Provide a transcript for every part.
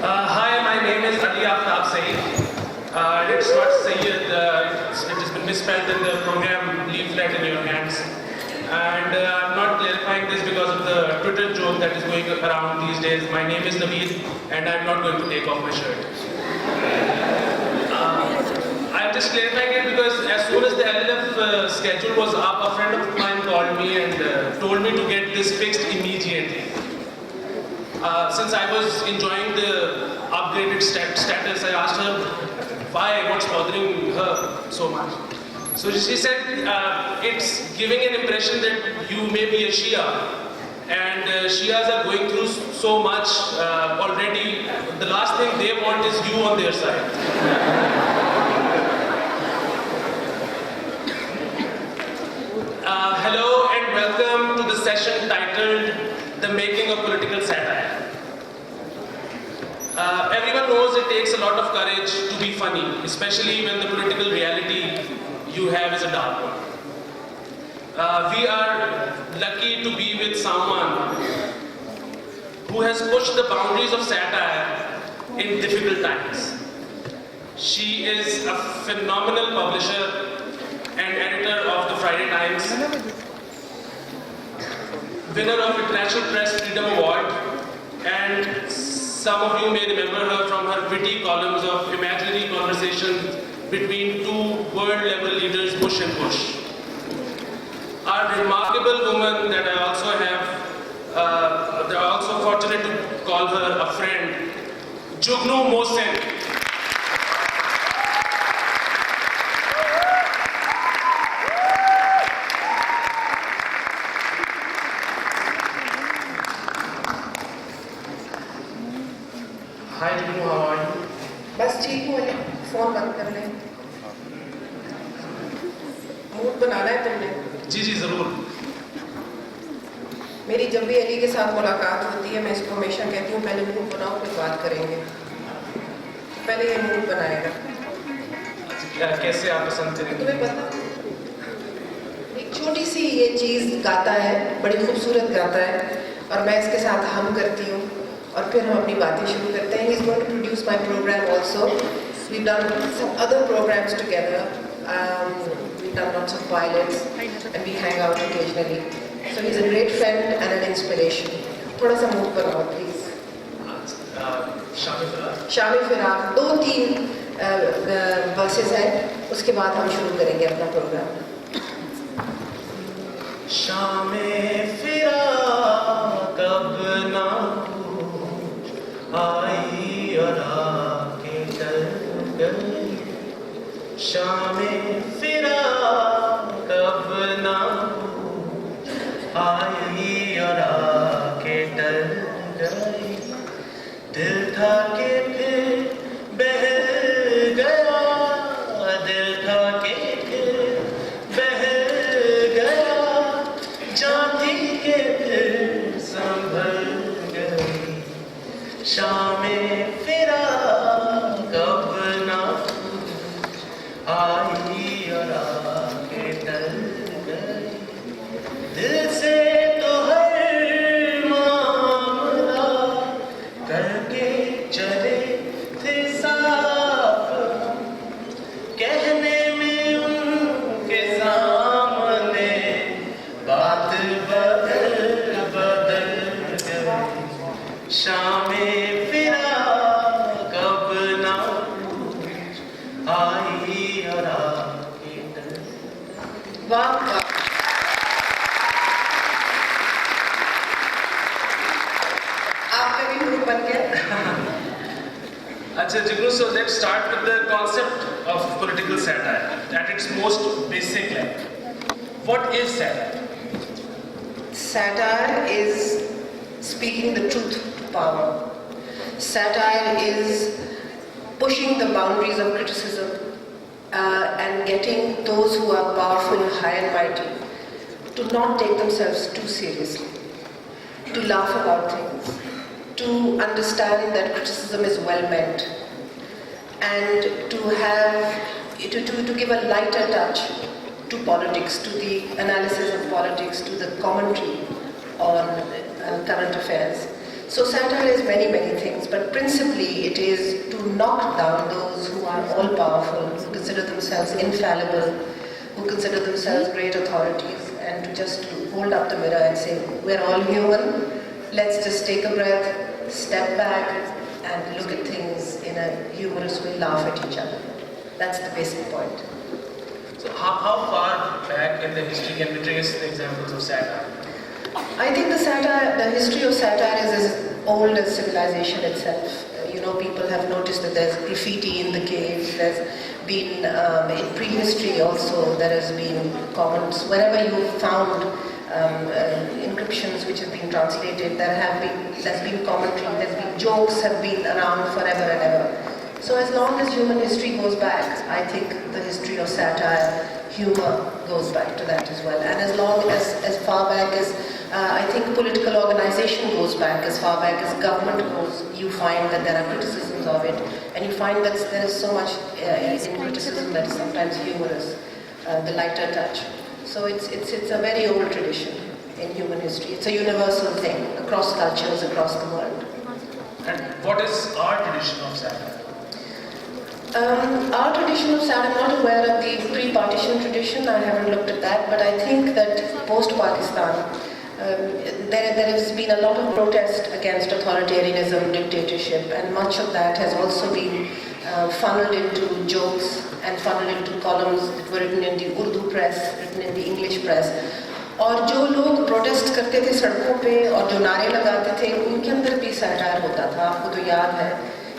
Hi, my name is Aftab Saeed. It's not Saeed, it has been misspelled in the program leaflet in your hands. And I'm not clarifying this because of the Twitter joke that is going around these days. My name is Naveed, and I'm not going to take off my shirt. I'm just clarifying it because as soon as the LLF schedule was up, a friend of mine called me and told me to get this fixed immediately. Since I was enjoying the upgraded status, I asked her why, what's bothering her so much. So she said it's giving an impression that you may be a Shia, and Shias are going through so much already. The last thing they want is you on their side. Hello and welcome to the session titled The Making of Political Satire. Everyone knows it takes a lot of courage to be funny, especially when the political reality you have is a dark one. We are lucky to be with someone who has pushed the boundaries of satire in difficult times. She is a phenomenal publisher and editor of the Friday Times, winner of International Press Freedom Award, and some of you may remember her from her witty columns of imaginary conversations between two world-level leaders, Bush and Bush. Our remarkable woman that I also have, they're also fortunate to call her a friend, Jugnu Mohsin. Hi Jugnu, how are you? बस ठीक हूँ, phone बंद कर लें। Mood बनाना है तुमने? जी जी जरूर। मेरी जब भी अली के साथ मुलाकात होती है मैं इसको हमेशा कहती हूँ पहले मूड बनाओ फिर बात करेंगे। पहले ये मूड बनाएगा। कैसे आप पसंद करेंगे? तुम्हें पता? एक छोटी सी ये चीज़ गाता है, बड़ी खूबसूरत गाता है और मैं इसके साथ हम करती हूँ और फिर हम अपनी बातें शुरू करते हैं। He's going to produce my program also. We've done some other programs together. We've done lots of pilots and we hang out occasionally. So he's a great friend and an inspiration. थोड़ा सा mood बनाओ please. Shami फिराक 2-3 versus हैं, उसके बाद हम शुरू करेंगे अपना प्रोग्राम। शामे फिराक कब ना आई और आके चल गई, शामे फिराक कब ना आई और आके टल गई, दिल था के फिर बह गया, दिल था के फिर बह गया, जाती के फिर संभल गई, शामे फिराक कब ना आई और आके टल गई, दिल से तो हर मामला करके चले थे साफ, कहने में उनके सामने बात बदल गई, शामे फिराक कब ना आई और आके टल गई। वाह आपका भी मूड बन गया। Achha, Jugnu, so let's start with the concept of political satire at its most basic level. What is satire? Satire is speaking the truth to power. Satire is pushing the boundaries of criticism and getting those who are powerful, high and mighty to not take themselves too seriously, to laugh about things, to understand that criticism is well meant, and to give a lighter touch to politics, to the analysis of politics, to the commentary on current affairs. So satire is many, many things, but principally it is to knock down those who are all-powerful, who consider themselves infallible, who consider themselves great authorities, and to just hold up the mirror and say, we're all human, let's just take a breath, step back, and look at things in a humorous way, laugh at each other. That's the basic point. So how far back in the history can we trace the examples of satire? I think the history of satire is as old as civilization itself. People have noticed that there's graffiti in the caves. There's been, in prehistory also, there has been comments. Wherever you found encryptions which have been translated, there's been commentary, there's been jokes have been around forever and ever. So as long as human history goes back, I think the history of satire, humor goes back to that as well. And as long as far back as I think political organization goes back, as far back as government goes, you find that there are criticisms of it, and you find that there is so much in criticism that is sometimes humorous, the lighter touch. So it's a very old tradition in human history. It's a universal thing across cultures, across the world. And what is our tradition of satire? Our tradition of satire, I'm not aware of the pre-partition tradition, I haven't looked at that, but I think that post-Pakistan, there has been a lot of protest against authoritarianism, dictatorship, and much of that has also been funneled into jokes and funneled into columns that were written in the Urdu press, written in the English press. और जो लोग protest करते थे सड़कों पे और जो नारे लगाते थे, उनके अंदर भी सैटायर होता था. आपको तो याद है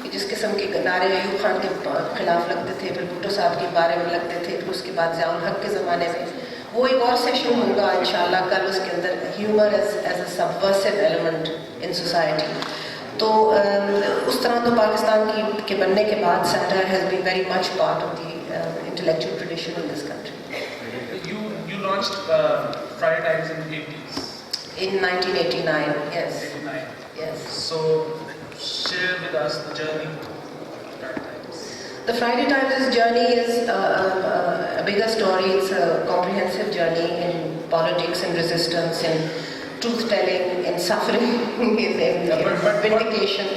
कि जिस किस्म के नारे अयूब खान के खिलाफ लगते थे, फिर भुट्टो साहब के बारे में लगते थे, फिर उसके बाद ज़ियाउल हक के ज़माने में. वो एक और सेशन होगा इंशाल्लाह कल, उसके अंदर humour as a subversive element in society. तो उस तरह तो पाकिस्तान के बनने के बाद satire has been very much part of the intellectual tradition in this country. You launched Friday Times in the 80s. In 1989, yes. 89. Yes. So share with us the journey of Friday Times. The Friday Times' journey is a bigger story. It's a comprehensive journey in politics and resistance, in truth-telling, in suffering, in vindication.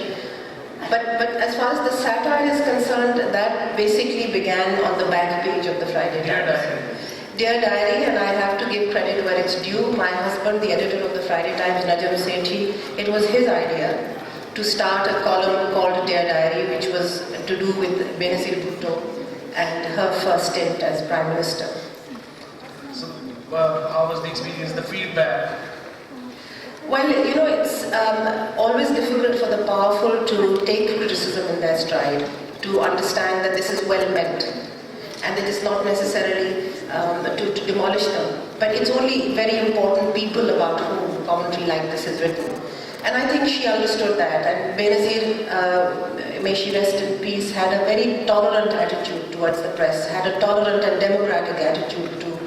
But as far as the satire is concerned, that basically began on the back page of the Friday Times. Dear Diary, and I have to give credit where it's due. My husband, the editor of the Friday Times, Najam Sethi, it was his idea to start a column called Dear Diary, which was to do with Benazir Bhutto and her first stint as Prime Minister. So, how was the experience, the feedback? Well, it's always difficult for the powerful to take criticism in their stride, to understand that this is well meant, and that it's not necessarily to demolish them. But it's only very important people about whom commentary like this is written. And I think she understood that. And Benazir, may she rest in peace, had a very tolerant attitude towards the press, had a tolerant and democratic attitude to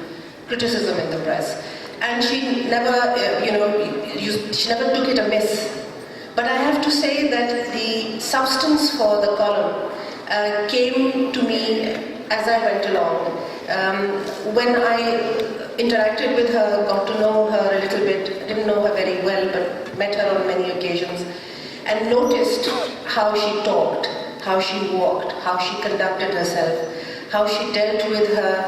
criticism in the press. And she never, she never took it amiss. But I have to say that the substance for the column came to me as I went along. When I interacted with her, got to know her a little bit, didn't know her very well, but met her on many occasions, and noticed how she talked, how she walked, how she conducted herself, how she dealt with her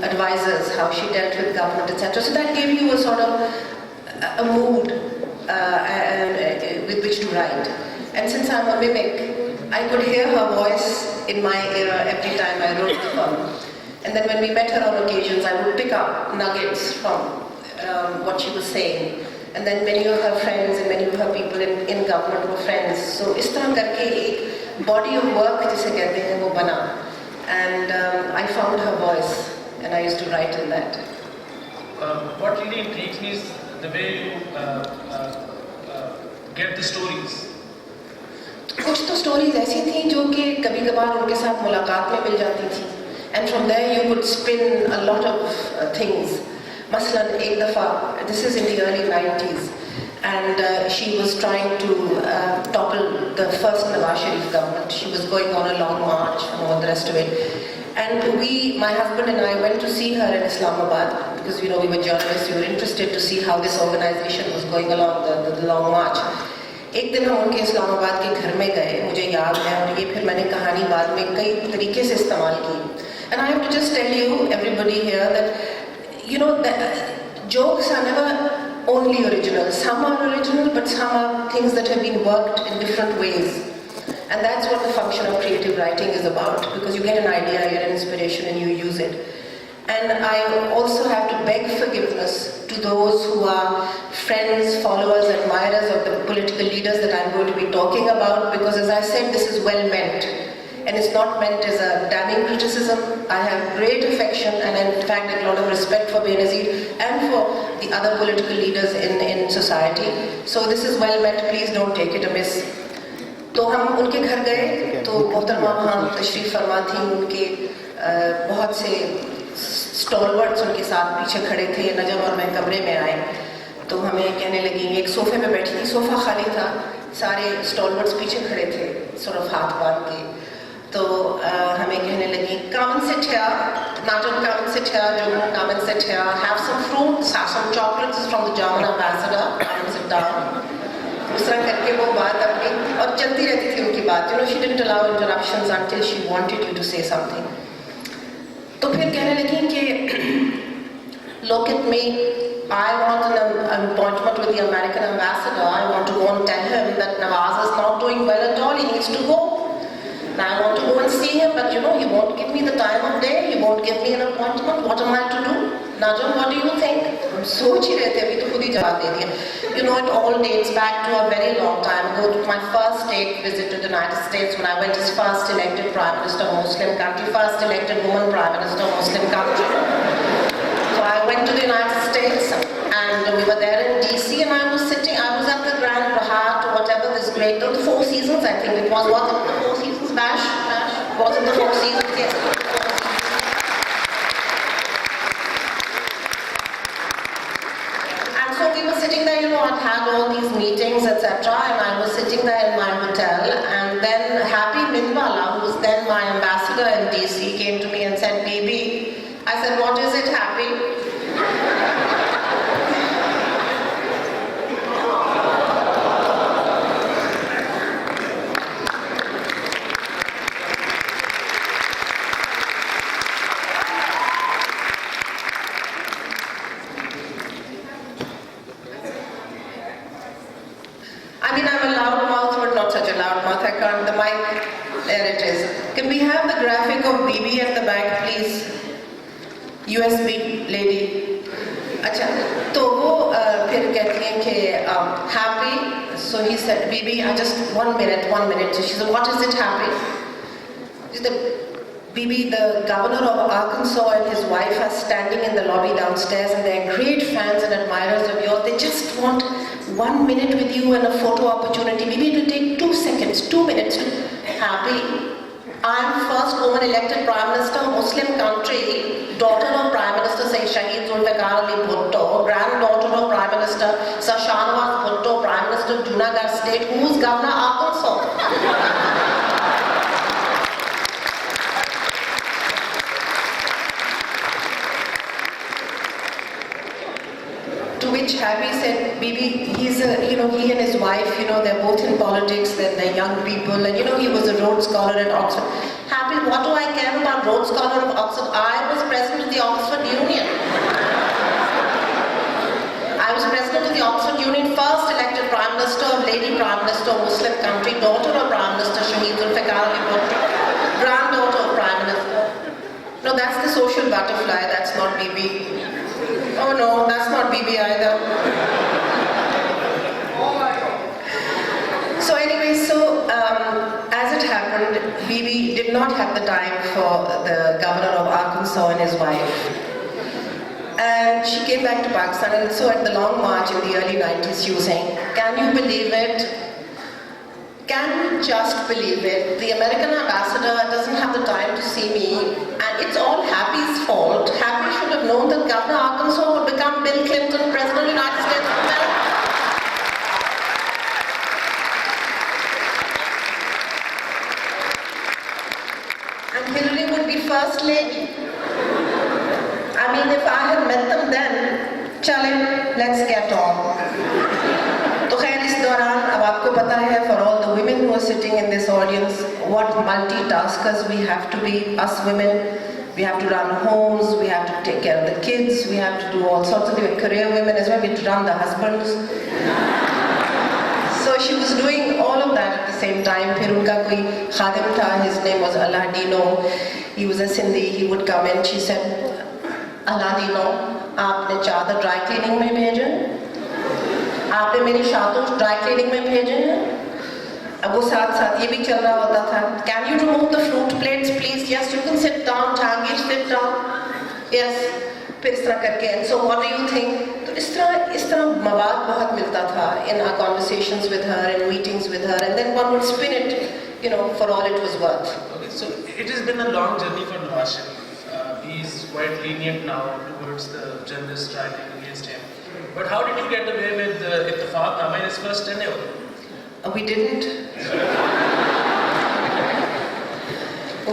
advisors, how she dealt with government, etc. So that gave you a sort of a mood with which to write. And since I'm a mimic, I could hear her voice in my ear every time I wrote the column. And then when we met her on occasions, I would pick up nuggets from what she was saying. And then many of her friends and many of her people in government were friends. So इस तरह करके एक body of work जिसे कहते हैं वो बना. And I found her voice, and I used to write in that. What really intrigues me is the way you get the stories. कुछ तो stories ऐसी थी जो कि कभी-कभार उनके साथ मुलाकात में मिल जाती थी. And from there you could spin a lot of things. Maslan, एक दफा, this is in the early 90s, and she was trying to topple the first Nawaz Sharif government. She was going on a long march and all the rest of it. And my husband and I went to see her in Islamabad. because we were journalists, we were interested to see how this organization was going along the long march. एक दिन हम उनके इस्लामाबाद के घर में गए, मुझे याद है, और ये फिर मैंने कहानी बाद में कई तरीके से इस्तेमाल की. And I have to just tell you, everybody here, that that jokes are never only original. Some are original, but some are things that have been worked in different ways. And that's what the function of creative writing is about, because you get an idea, you get an inspiration, and you use it. And I also have to beg forgiveness to those who are friends, followers, admirers of the political leaders that I'm going to be talking about, because as I said, this is well meant. And it's not meant as a damning criticism. I have great affection and in fact a lot of respect for Benazir and for the other political leaders in society. So this is well meant, please don't take it amiss. तो हम उनके घर गए, तो मोहतरमा वहाँ तशरीफ फरमा थी, उनके बहुत से स्टॉलवर्ड्स उनके साथ पीछे खड़े थे. नजम और मैं कमरे में आए तो हमें कहने लगी, एक सोफे पे बैठी थी, सोफा खाली था, सारे स्टॉलवर्ड्स पीछे खड़े थे सिर्फ हाथ बांध के. तो हमें कहने लगी, come and sit here, Najam, come and sit here, Jugnu, come and sit here, have some fruits, have some chocolates from the German ambassador, come and sit down. उस तरह करके वो बात अपनी और चलती रहती थी उनकी बात. She didn't allow interruptions until she wanted you to say something. तो फिर कहने लगी कि look at me, I want an appointment with the American ambassador. I want to go and tell him that Nawaz is not doing well at all. He needs to go. And I want to go and see him, but he won't give me the time of day. He won't give me an appointment. What am I to do? Najam, what do you think? सोच ही रहे थे, अभी तो खुद ही जवाब दे दिया. It all dates back to a very long time ago, to my first state visit to the United States when I went as first elected Prime Minister of a Muslim country, first elected woman Prime Minister of a Muslim country. So I went to the United States and we were there in DC and I was at the Grand Rahat or whatever, this great, the Four Seasons I think it was it the Four Seasons bash? Was it the Four Seasons? Yes. And so we were sitting there, I'd had all these meetings, etc. And I was sitting there in my hotel and then Happy Mindwala, who was then my ambassador in DC, came to me and said, "Baby," I said, "What is it, Happy?" I mean, I'm a loud mouth, but not such a loud mouth. I can't. The mic, there it is. Can we have the graphic of BB at the back, please? USB lady. अच्छा, तो वो फिर कहती हैं कि happy. So he said, "BB, I just 1 minute." So she said, "What is it, Happy?" She said, "BB, the governor of Arkansas and his wife are standing in the lobby downstairs and they're great fans and admirers of yours. They just want 1 minute with you and a photo opportunity. Maybe it will take 2 seconds, 2 minutes." Happy, I'm first woman elected Prime Minister of a Muslim country, daughter of Prime Minister Saeed Bhutto, granddaughter of Prime Minister Sir Shahnawaz Bhutto, Prime Minister of Junagadh State, who's Governor Arkansas. To which Happy said, "BB, he's he and his wife, they're both in politics, they're young people, and he was a Rhodes Scholar at Oxford." Happy, what do I care about Rhodes Scholar of Oxford? I was president of the Oxford Union. I was president of the Oxford Union, first elected Prime Minister of Lady Prime Minister of Muslim country, daughter of Prime Minister Shahid Zulfikar Ali Bhutto, granddaughter of Prime Minister. No, that's the social butterfly, that's not BB. Oh no, that's not BB either. So anyway, as it happened, BB did not have the time for the governor of Arkansas and his wife. And she came back to Pakistan, and so at the long march in the early 90s, she was saying, "Can you believe it? Can you just believe it? The American ambassador doesn't have the time to see me, and it's all Happy's fault. Happy should have known that Governor Arkansas would become Bill Clinton, President of the United States of America." And Hillary would be First Lady. I mean, if I had met them then, let's get on. तो खैर इस दौरान अब आपको पता है, for all the women who are sitting in this audience, what multitaskers we have to be, us women. We have to run homes, we have to take care of the kids, we have to do all sorts of things. Career women as well, we have to run the husbands. So she was doing all of that at the same time. फिर उनका कोई खादिम था, his name was Aladino. He was a Sindhi. He would come in. She said, Aladino, आपने चादर dry cleaning में भेजे? आपने मेरी शादू dry cleaning में भेजे हैं? अब वो साथ साथ ये भी चल रहा होता था. Can you remove the fruit plates, please? Yes, you can sit down. Tangi, sit down. Yes. फिर इस तरह करके. And so, what do you think? तो इस तरह मवाद बहुत मिलता था in our conversations with her, in meetings with her, and then one would spin it, for all it was worth. Okay, so it has been a long journey for Nawaz Sharif. He's quite lenient now towards the journalists writing against him. But how did you get away with Ittifaq Nama in his first tenure? We didn't.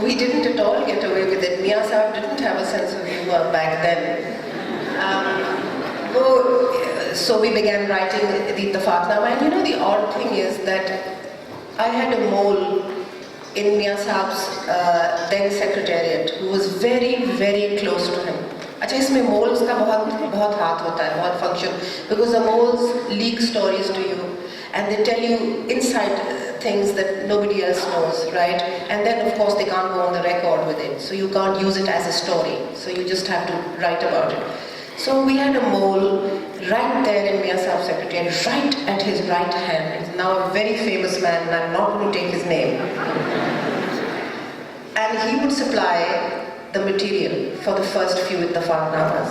We didn't at all get away with it. Mia Sahib didn't have a sense of humor back then. So we began writing the Ittifaq Nama, and the odd thing is that I had a mole in Mia Sahib's then secretariat who was very, very close to him. अच्छा इसमें moles का बहुत हाथ होता है, बहुत function, because the moles leak stories to you and they tell you inside things that nobody else knows, right? And then of course they can't go on the record with it, so you can't use it as a story, so you just have to write about it. So we had a mole right there in Mia Sahib's secretariat, right at his right hand. He's now a very famous man, and I'm not going to take his name. And he would supply the material for the first few Ittifaq Namas.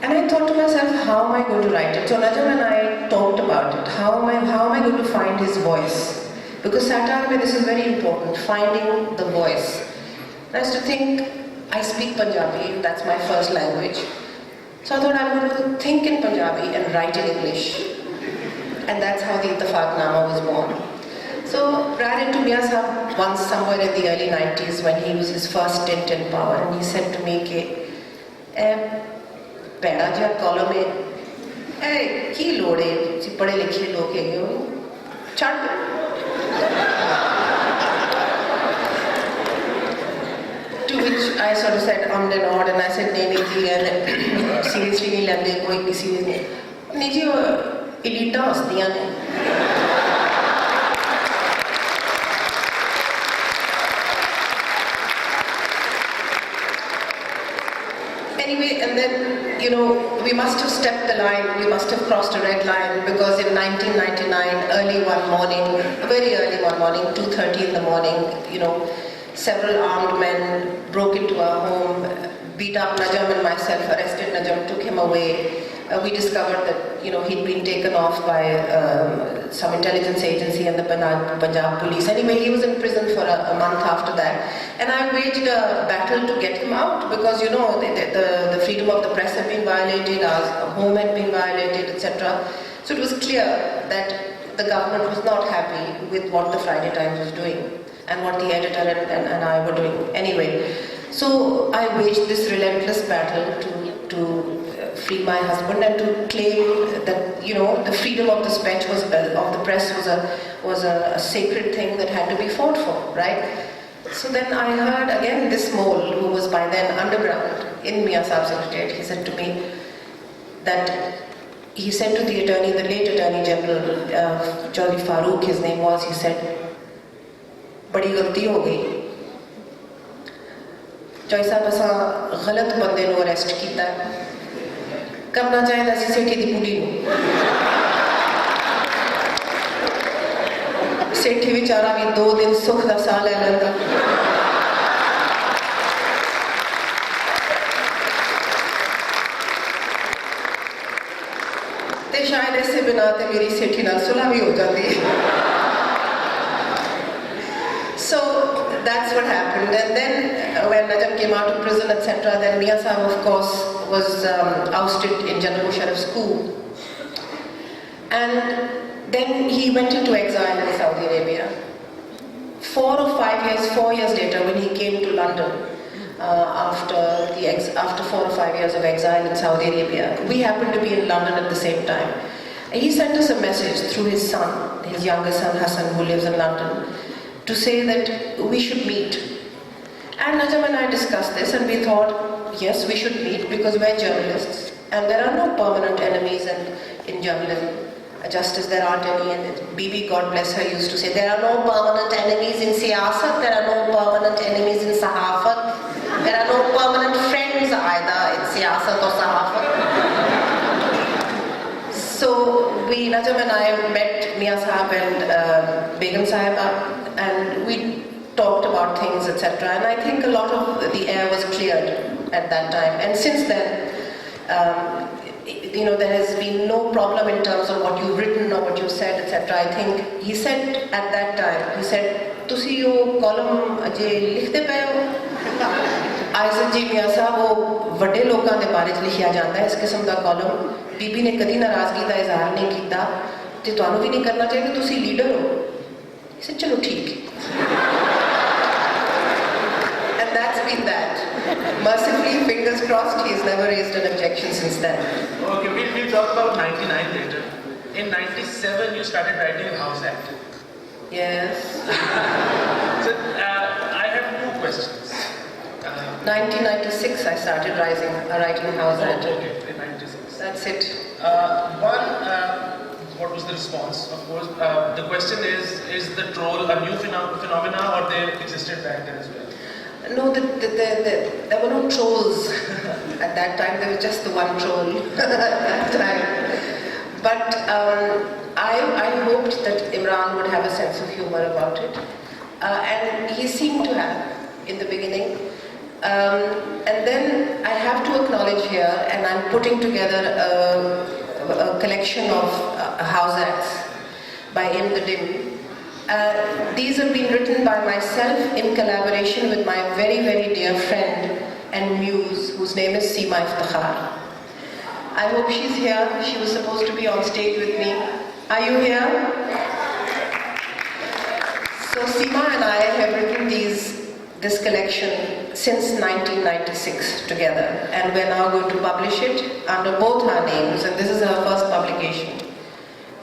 And I thought to myself, how am I going to write it? So Najam and I talked about it. How am I going to find his voice? Because satire, this is very important, finding the voice. And I used to think, I speak Punjabi, that's my first language. So I thought I'm going to think in Punjabi and write in English. And that's how the Ittifaq Nama was born. So ran into Mia Sahib once somewhere in the early 90s when he was his first stint in power, and he said to me, "Peda ja column hai, ki lod hai? Si pade likhe log hai ho, chhad." To which I sort of said, and nod, and I said, "Nahi ji, seriously nahi lende, koi kisi ne. Nahi ji, elite hastiyan ne." Anyway, and then, we must have stepped the line, we must have crossed a red line, because in 1999, early one morning, very early one morning, 2:30 in the morning, several armed men broke into our home, beat up Najam and myself, arrested Najam, took him away. We discovered that, he'd been taken off by some intelligence agency and the Punjab police. Anyway, he was in prison for a month after that. And I waged a battle to get him out because, the freedom of the press had been violated, our home had been violated, etc. So it was clear that the government was not happy with what the Friday Times was doing and what the editor and I were doing. Anyway, so I waged this relentless battle to free my husband and to claim that the freedom of the speech of the press was a sacred thing that had to be fought for, right? So then I heard again this mole who was by then underground in Mia Sahib's secretariat. He said to me that he said to the late Attorney General Chaudhry Farooq, his name was, he said, "Badi galti ho gayi. Chaudhry Sahib asa galat bande nu arrest kita. करना चाहिए सी सेठी की कुड़ी को सेठी बेचारा भी 2 दिन सुख का साह ले लेंदा ते शायद ऐसे बिना ते मेरी सेठी नाल सुलह भी हो जाती है." So that's what happened. And then when Najam came out of prison, etc., then Mia Sahib, of course, was ousted in Jugnu Mohsin's coup. And then he went into exile in Saudi Arabia. 4 years later, when he came to London, after 4 or 5 years of exile in Saudi Arabia. We happened to be in London at the same time. And he sent us a message through his son, his younger son Hassan, who lives in London, to say that we should meet. And Najam and I discussed this, and we thought, yes, we should meet because we're journalists, and there are no permanent enemies in journalism, just as there aren't any. And Bibi, God bless her, used to say, there are no permanent enemies in siyasat, there are no permanent enemies in sahafat, there are no permanent friends either in siyasat or sahafat. So Najam and I met Mia Sahab and Begum Sahiba, and we talked about things, etc. And I think a lot of the air was cleared at that time. And since then, there has been no problem in terms of what you've written or what you've said, etc. I think he said at that time, he said, "Tusi yo column je likhte pe ho?" I said, "जी मियां साहब, वो वड्डे लोगों के बारे च लिखिया जाता है इस किस्म का कॉलम। बीबी ने कभी नाराजगी का इजहार नहीं किया, तो तुहानू भी नहीं करना चाहिए, तुसी लीडर हो।" He said, "चलो ठीक है." And that's been that. Mercifully, fingers crossed, he's never raised an objection since then. Okay, we'll talk about 99 later. In 97, you started writing House Act. Yes. So, I have two questions. 1996, I started writing House Act. Okay, in 96. That's it. What was the response? Of course, the question is the troll a new phenomena, or they existed back then as well? No, there were no trolls at that time. There was just the one troll at that time. But I hoped that Imran would have a sense of humor about it. And he seemed to have in the beginning. And then I have to acknowledge here, and I'm putting together a collection of house acts by M. the Dim. These have been written by myself in collaboration with my very, very dear friend and muse, whose name is Seema Iftikhar. I hope she's here. She was supposed to be on stage with me. Are you here? So Seema and I have written this collection since 1996 together, and we're now going to publish it under both our names, and this is her first publication.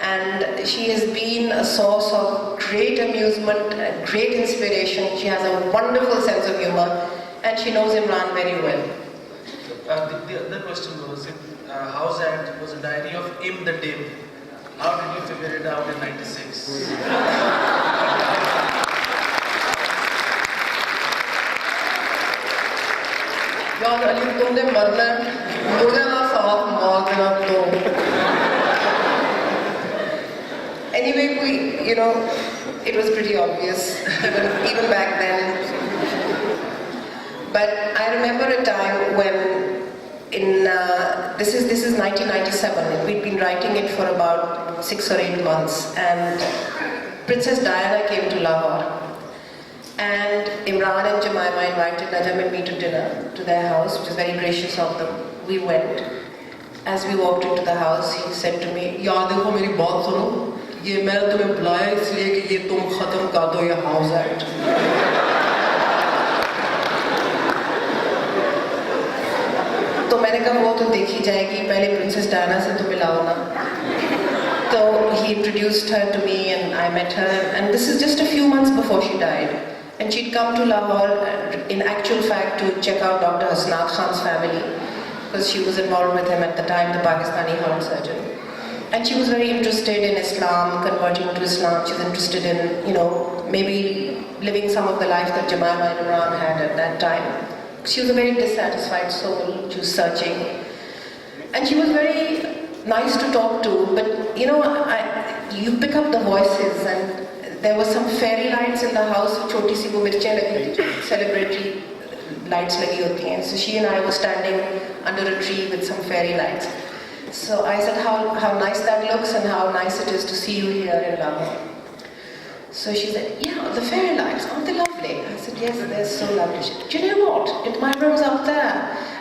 And she has been a source of great amusement, great inspiration. She has a wonderful sense of humor, and she knows Imran very well. The other question was, if House Act was a diary of M. the Dim, how did you figure it out in 96? यार अली तुमने मरना मुझे ना साथ मार देना तो anyway it was pretty obvious even back then, but I remember a time when this is 1997. We'd been writing it for about 6 or 8 months, and Princess Diana came to Lahore. And Imran and Jemima invited Najam and me to dinner to their house, which was very gracious of them. We went. As we walked into the house, he said to me, "यार देखो मेरी बात सुनो, ये मैंने तुम्हें बुलाया इसलिए कि ये तुम खत्म कर दो ये हाउस एक्ट." तो मैंने कहा वो तो देखी जाएगी, पहले प्रिंसेस डायना से तो मिलाओ ना. So he introduced her to me, and I met her, and this is just a few months before she died. And she'd come to Lahore, in actual fact, to check out Dr. Hasnat Khan's family, because she was involved with him at the time, the Pakistani heart surgeon. And she was very interested in Islam, converting to Islam. She was interested in, maybe living some of the life that Jemima and Imran had at that time. She was a very dissatisfied soul. She was searching. And she was very nice to talk to, but you pick up the voices, and there were some fairy lights in the house. Choti si wo mirchein lagi thi, celebratory lights lagi hoti hain. So she and I were standing under a tree with some fairy lights. So I said, how nice that looks, and how nice it is to see you here in Lahore. So she said, "Yeah, the fairy lights, aren't they lovely?" I said, "Yes, they're so lovely." She said, "Do you know what? My room's up there,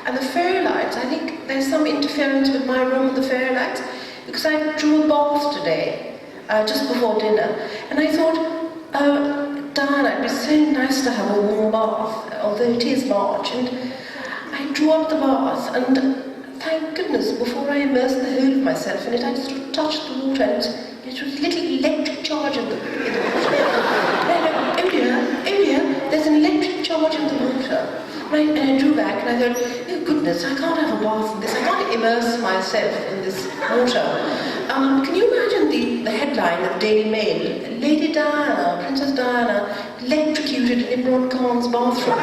and the fairy lights, I think there's some interference with my room with the fairy lights, because I drew a box today, just before dinner, and I thought, Diana, it'd be so nice to have a warm bath, although it is March. And I drew up the bath, and thank goodness, before I immersed the whole of myself in it, I just touched the water, and it was a little electric charge in the water. Oh dear, there's an electric charge in the water. Right, and I drew back, and I thought, oh goodness, I can't have a bath in this. I can't immerse myself in this water. Can you imagine the headline of Daily Mail? Lady Diana, Princess Diana, electrocuted in Imran Khan's bathroom.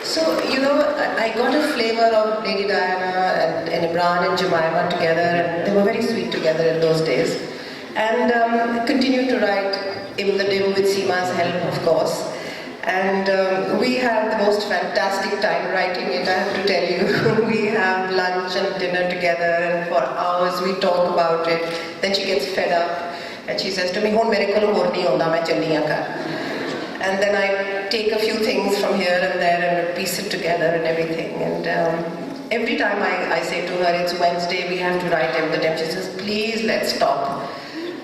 So, I got a flavor of Lady Diana and Imran and Jemima together, and they were very sweet together in those days. And continued to write In the Dim with Seema's help, of course. And we had the most fantastic time writing it, I have to tell you. We have lunch and dinner together, and for hours we talk about it. Then she gets fed up, and she says to me, "Hon mere kol hor nahi honda, main challi aa kar." And then I take a few things from here and there and piece it together and everything. And every time I say to her, it's Wednesday, we have to write In the Dim, she says, "Please, let's stop."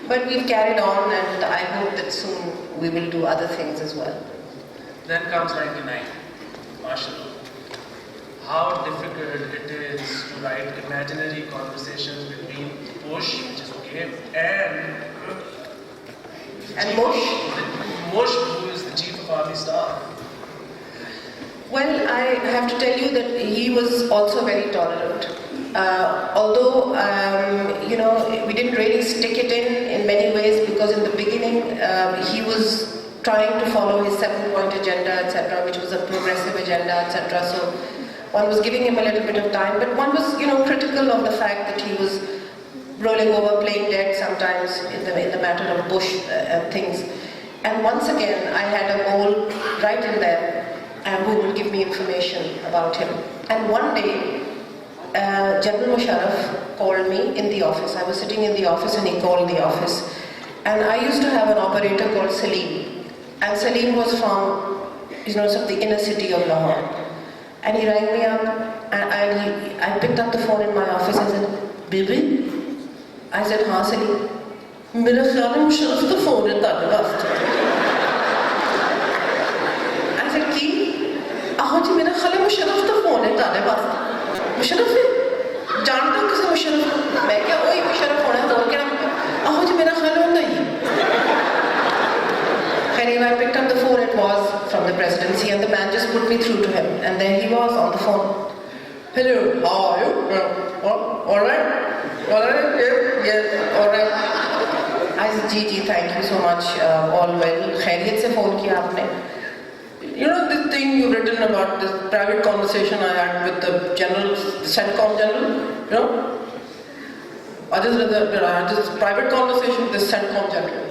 But we've carried on, and I hope that soon we will do other things as well. Then comes 99, mashallah. How difficult it is to write imaginary conversations between Bush, which is okay, and Bush? Bush, who is the chief of army staff. Well, I have to tell you that he was also very tolerant. Although, we didn't really stick it in many ways, because in the beginning he was trying to follow his 7-point agenda, etc., which was a progressive agenda, etc. So one was giving him a little bit of time, but one was, critical of the fact that he was rolling over, playing dead sometimes in the matter of Bush things. And once again, I had a mole right in there who would give me information about him. And one day, General Musharraf called me in the office. I was sitting in the office and he called the office. And I used to have an operator called Saeed. And Saeed was from, sort of the inner city of Lahore. And he rang me up, and I picked up the phone in my office and said, "Bibi?" I said, "Haan Saeed." "Mera khayal hai Musharraf da phone hai tade vaste." I said, "Ki?" "Aho ji, mera khayal hai Musharraf da phone hai tade vaste." "Musharraf hai? Janta ho kise Musharraf ko?" Main kya, "Oi Musharraf hona hai, phone kya?" "Aho ji, mera khayal hai honda hi." Anyway, I picked up the phone, it was from the presidency, and the man just put me through to him, and there he was on the phone. "Hello, how are you? Alright? Alright? Yes, alright." I said, "Ji, thank you so much, all well. Khairiyat se phone kiya aapne?" This thing you've written about, this private conversation I had with the general, the CENTCOM general, I had this private conversation with the CENTCOM general.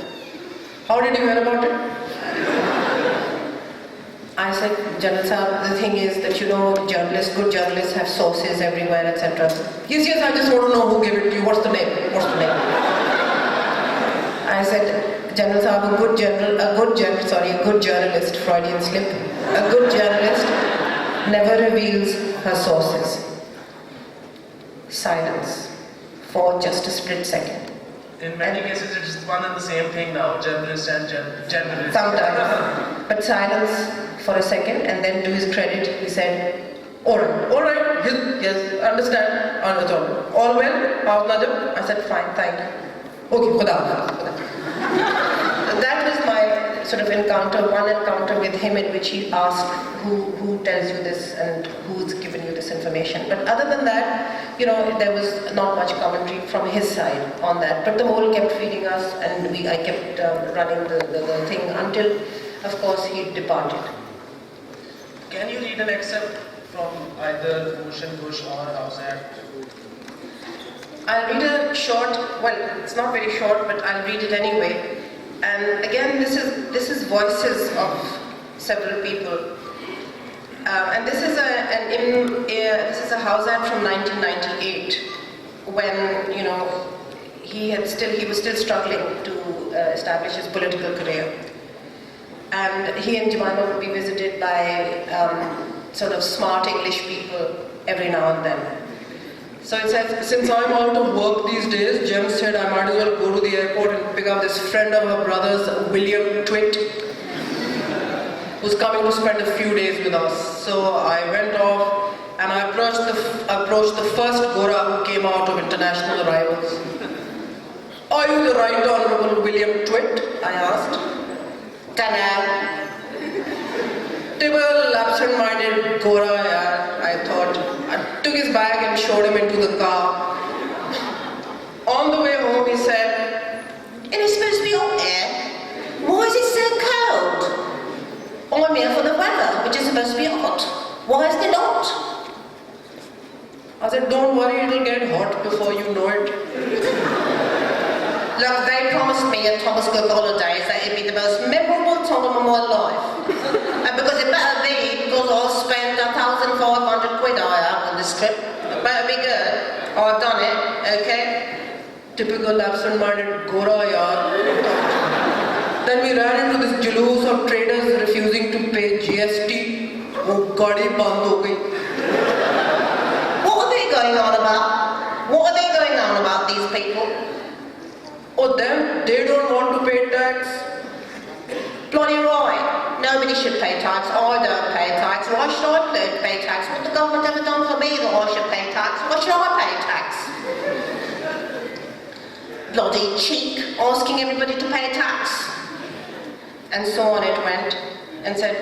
How did you hear about it? I said, "General Saab, the thing is that journalists, good journalists have sources everywhere, etc." Yes, I just want to know who gave it to you. What's the name? I said, "General Saab, a good journalist, Freudian slip, a good journalist never reveals her sources." Silence for just a split second. In many cases, it is one and the same thing now, journalist and journalist. Sometimes. But silence for a second, and then to his credit, he said, alright, yes, understand, all well, how's Najib? I said, "Fine, thank you." "Okay, Khuda Hafiz." That was my sort of one encounter with him, in which he asked who tells you this and who's given you this information. But other than that, there was not much commentary from his side on that. But the mole kept feeding us, and I kept running the thing until, of course, he departed. Can you read an excerpt from either Bush or Aftab? I'll read a short, well, it's not very short, but I'll read it anyway. And again, this is voices of several people. And this is a house ad from 1998, when he was still struggling to establish his political career. And he and Jemima would be visited by sort of smart English people every now and then. So it says, since I'm out of work these days, Jem said I might as well go to the airport and pick up this friend of her brother's, William Twitt, who's coming to spend a few days with us. So I went off and I approached the first Gora who came out of international arrivals. Are you the Right Honourable William Twitt? I asked. Ta-da! Typical absent-minded Gora, I thought. I took his bag and showed him into the car. On the way home, he said, "Isn't it supposed to be hot here? Why is it so cold? I'm here for the weather, which is supposed to be hot. Why is it not?" I said, "Don't worry, it'll get hot before you know it." Look, they promised me at Thomas Cook holidays that it'd be the most memorable time of my life. And because it better be, because I'll spend 1,500 quid I have on this trip. It better be good. I've done it, okay? Typical absent-minded Gora, yaar. Then we ran into this jaloos of traders refusing to pay GST. Oh, gaadi band ho gayi. What are they going on about? What are they going on about, these people? Oh, them, they don't want to pay tax. Bloody right. Nobody should pay tax. I don't pay tax. Why should I pay tax? What the government ever done for me that I should pay tax? Why should I pay tax? Bloody cheek, asking everybody to pay tax. And so on it went, and said,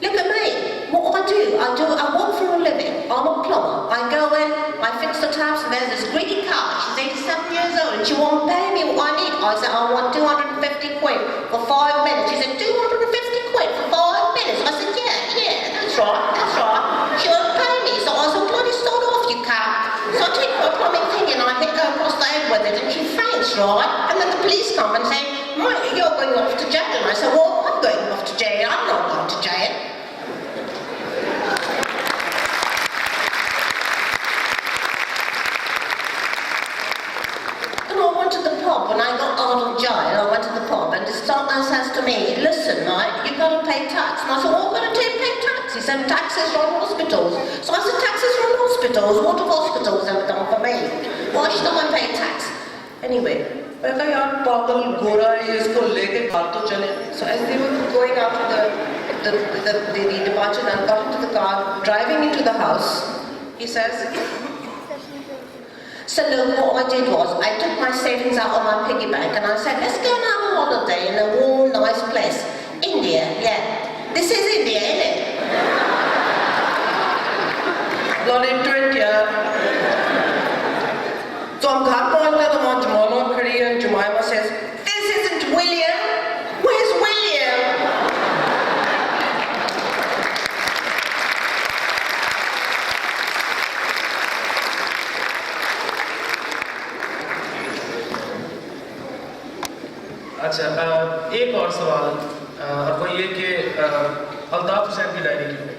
"Look at me. What I work for a living. I'm a plumber. I go in, I fix the taps, and there's this greedy cow. She's 87 years old, and she won't pay me what I need." I said, "I want 250 quid for 5 minutes." She said, 250 quid for 5 minutes? I said, yeah, that's right. She won't pay me, so I said, "Bloody start off, you cow." So I take her plumbing thing, and I hit her across the head with it, and she faints, right? And then the police come and say, "Mate, you're going off to jail." And I said, "Well, I'm going off to jail. I'm not going to jail." When I got out of jail, I went to the pub, and the partner says to me, "Listen, mate, you've got to pay tax." And I said, "Well, I'm going to pay tax." He said, "Taxes run hospitals." So I said, "Taxes run hospitals? What have hospitals ever done for me? Why should I pay tax?" Anyway, I thought, yaar, pagal Gora hai, isko leke ghar to chale. So as they were going out to the departure and got into the car, driving into the house, he says, "So look, what I did was, I took my savings out of my piggy bank and I said, let's go and have a holiday in a warm, nice place. India, yeah. This is India, isn't it?" Bloody Twitt, yeah. So I'm ghar pahuncha to वहाँ Jumama khadi hai and Jemima says, "This isn't William. Where's William?" अच्छा, एक और सवाल, और वो ये कि अल्ताफ हुसैन की डायरी की